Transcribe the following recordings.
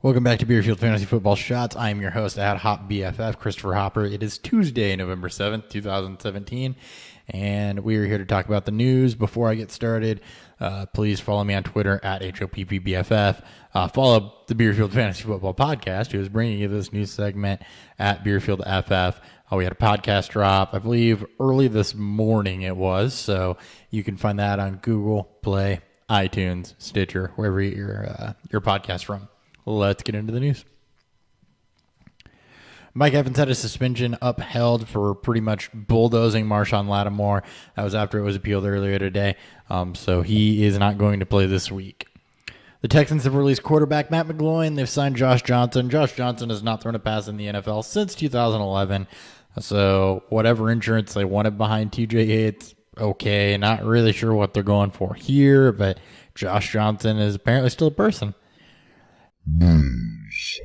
Welcome back to Beerfield Fantasy Football Shots. I am your host at Hop BFF, Christopher Hopper. It is Tuesday, November 7th, 2017, and we are here to talk about the news. Before I get started, please follow me on Twitter at HOPPBFF. Follow the Beerfield Fantasy Football Podcast, who is bringing you this news segment at Beerfield FF. We had a podcast drop, I believe, early this morning it was, so you can find that on Google Play, iTunes, Stitcher, wherever your podcast from. Let's get into the news. Mike Evans had a suspension upheld for pretty much bulldozing Marshawn Lattimore. That was after it was appealed earlier today, so he is not going to play this week. The Texans have released quarterback Matt McGloin. They've signed Josh Johnson. Josh Johnson has not thrown a pass in the NFL since 2011, so whatever insurance they wanted behind TJ Yates, okay. Not really sure what they're going for here, but Josh Johnson is apparently still a person. News.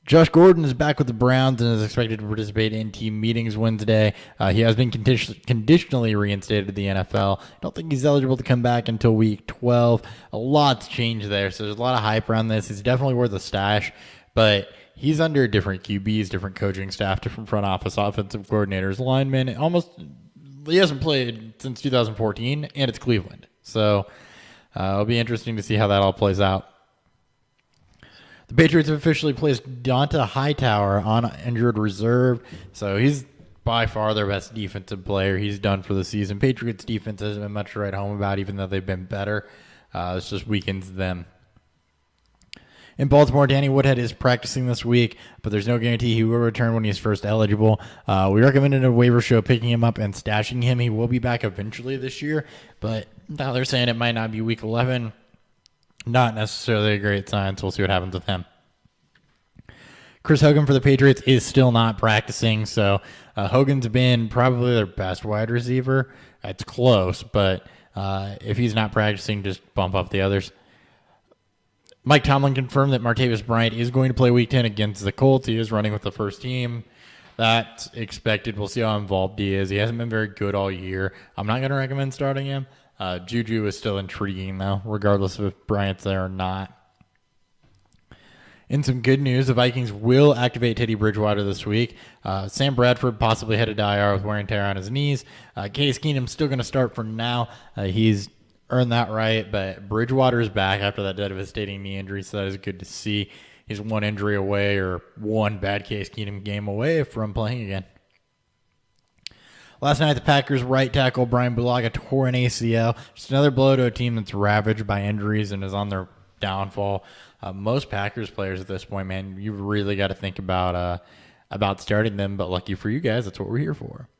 Josh Gordon is back with the Browns and is expected to participate in team meetings Wednesday. He has been conditionally reinstated to the NFL. I don't think he's eligible to come back until week 12. A lot's changed there, so there's a lot of hype around this. He's definitely worth a stash, but he's under different QBs, different coaching staff, different front office offensive coordinators, linemen. He hasn't played since 2014, and it's Cleveland. So it'll be interesting to see how that all plays out. The Patriots have officially placed Donta Hightower on injured reserve. So he's by far their best defensive player. He's done for the season. Patriots defense hasn't been much to write home about, even though they've been better. This just weakens them. In Baltimore, Danny Woodhead is practicing this week, but there's no guarantee he will return when he's first eligible. We recommended a waiver show picking him up and stashing him. He will be back eventually this year, but now they're saying it might not be week 11. Not necessarily a great sign, so we'll see what happens with him. Chris Hogan for the Patriots is still not practicing, so Hogan's been probably their best wide receiver. It's close, but if he's not practicing, just bump up the others. Mike Tomlin confirmed that Martavis Bryant is going to play Week 10 against the Colts. He is running with the first team. That's expected. We'll see how involved he is. He hasn't been very good all year. I'm not going to recommend starting him. Juju is still intriguing, though, regardless of if Bryant's there or not. In some good news, the Vikings will activate Teddy Bridgewater this week. Sam Bradford possibly headed to IR with wear and tear on his knees. Case Keenum's still going to start for now. He's earned that right, but Bridgewater is back after that devastating knee injury, so that is good to see. He's one injury away or one bad Case Keenum game away from playing again. Last night, the Packers' right tackle Brian Bulaga tore an ACL. Just another blow to a team that's ravaged by injuries and is on their downfall. Most Packers players at this point, man, you really got to think about starting them, but lucky for you guys, that's what we're here for.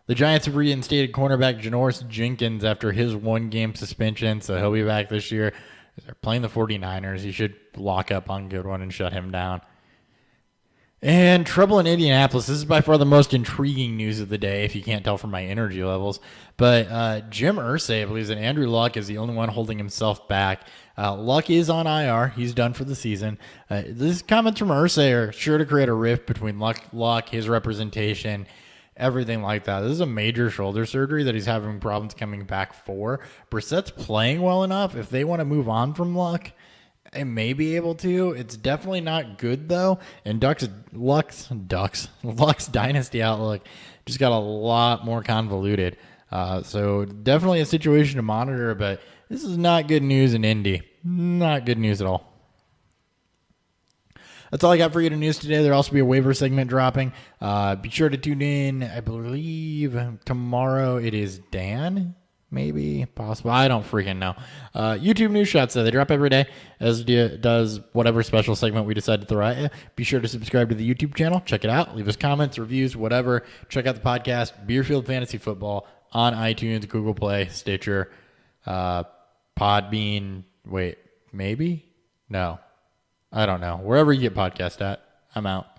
The Giants have reinstated cornerback Janoris Jenkins after his one-game suspension, so he'll be back this year. They're playing the 49ers. He should lock up on Goodwin and shut him down. And trouble in Indianapolis. This is by far the most intriguing news of the day, if you can't tell from my energy levels. But Jim Irsay believes that Andrew Luck is the only one holding himself back. Luck is on IR. He's done for the season. These comments from Irsay are sure to create a rift between Luck, his representation, everything like that. This is a major shoulder surgery that he's having problems coming back for. Brissett's playing well enough. If they want to move on from Luck, they may be able to. It's definitely not good, though. And Luck's dynasty outlook just got a lot more convoluted. So definitely a situation to monitor, but this is not good news in Indy. Not good news at all. That's all I got for you to news today. There'll also be a waiver segment dropping. Be sure to tune in. I believe tomorrow it is Dan. Maybe, possible. I don't freaking know. YouTube News Shots, they drop every day, as does whatever special segment we decide to throw at you. Be sure to subscribe to the YouTube channel. Check it out. Leave us comments, reviews, whatever. Check out the podcast, Beerfield Fantasy Football, on iTunes, Google Play, Stitcher, Podbean. Wait, maybe? No. I don't know. Wherever you get podcast at, I'm out.